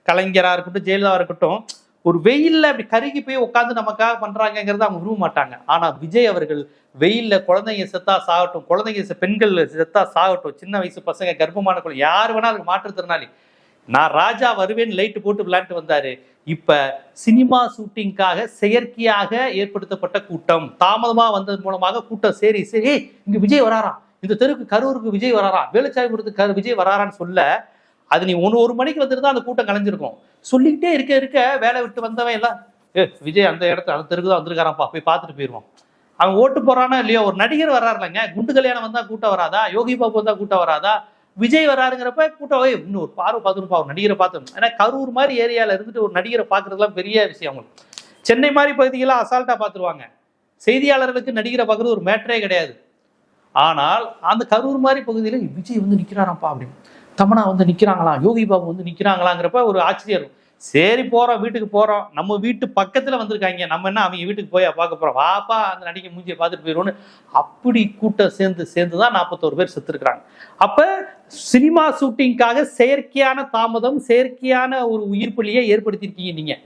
கலைஞரா இருக்கட்டும், ஜெயலலிதா இருக்கட்டும், ஒரு வெயில்ல அப்படி கருகி போய் உட்காந்து நமக்காக பண்றாங்கிறத அவங்க விரும்ப மாட்டாங்க. ஆனா விஜய் அவர்கள் வெயில்ல குழந்தைங்க செத்தா சாகட்டும், குழந்தைங்க பெண்கள் செத்தா சாகட்டும், சின்ன வயசு பசங்க, கர்ப்பமான குழந்தை, யார் வேணா அதுக்கு மாற்றுத்திறனாளி, நான் ராஜா வருவேன் லைட் போட்டு விளையாண்டு வந்தாரு. இப்ப சினிமா ஷூட்டிங்காக செயற்கையாக ஏற்படுத்தப்பட்ட கூட்டம், தாமதமா வந்தது மூலமாக கூட்டம் சரி சரி இங்க விஜய் வராராம், இந்த தெருக்கு கரூருக்கு விஜய் வராராம், வேலுச்சாமிபுரத்துக்கு விஜய் வராரான்னு சொல்ல, அது நீ ஒரு மணிக்கு வந்துருந்தா அந்த கூட்டம் கலைஞ்சிருக்கும். சொல்லிக்கிட்டே இருக்க இருக்க வேலை விட்டு வந்தவன் எல்லாம் விஜய் அந்த இடத்துல அந்த தெருக்கு தான் வந்திருக்காராப்பா, போய் பார்த்துட்டு போயிருவோம். அவன் ஓட்டு போறானா இல்லையோ, ஒரு நடிகர் வர்றாருலங்க, குண்டு கல்யாணம் வந்தா கூட்டம் வராதா, யோகி பாபு வந்தா கூட்டம் வராதா, விஜய் வராருங்கிறப்ப கூட்டம் இன்னும் ஒரு பார்வை பார்த்துருப்பா, ஒரு நடிகரை பார்த்து. ஏன்னா கரூர் மாதிரி ஏரியால இருந்துட்டு ஒரு நடிகரை பார்க்கறதுலாம் பெரிய விஷயம் அவங்களுக்கு. சென்னை மாதிரி பகுதிகளாக அசால்ட்டா பார்த்துருவாங்க. செய்தியாளர்களுக்கு நடிகரை பார்க்கறது ஒரு மேட்டரே கிடையாது. ஆனால் அந்த கரூர் மாதிரி பகுதியில் விஜய் வந்து நிற்கிறாராப்பா அப்படின்னு, தமனா வந்து நிற்கிறாங்களா, யோகி பாபு வந்து நிற்கிறாங்களாங்கிறப்ப ஒரு ஆச்சரியம் இருக்கும். சரி போறோம், வீட்டுக்கு போறோம், நம்ம வீட்டு பக்கத்துல வந்திருக்காங்க, நம்ம என்ன அவங்க வீட்டுக்கு போய் பார்க்க போறோம், வாப்பா அந்த நடிகை மூஞ்சியை பார்த்துட்டு போயிடுவோம்னு அப்படி கூட்டம் சேர்ந்துதான் 41 பேர் செத்துருக்குறாங்க. அப்ப சினிமா ஷூட்டிங்காக செயற்கையான தாமதம், செயற்கையான ஒரு உயிர்ப்பலியை ஏற்படுத்தியிருக்கீங்க நீங்க.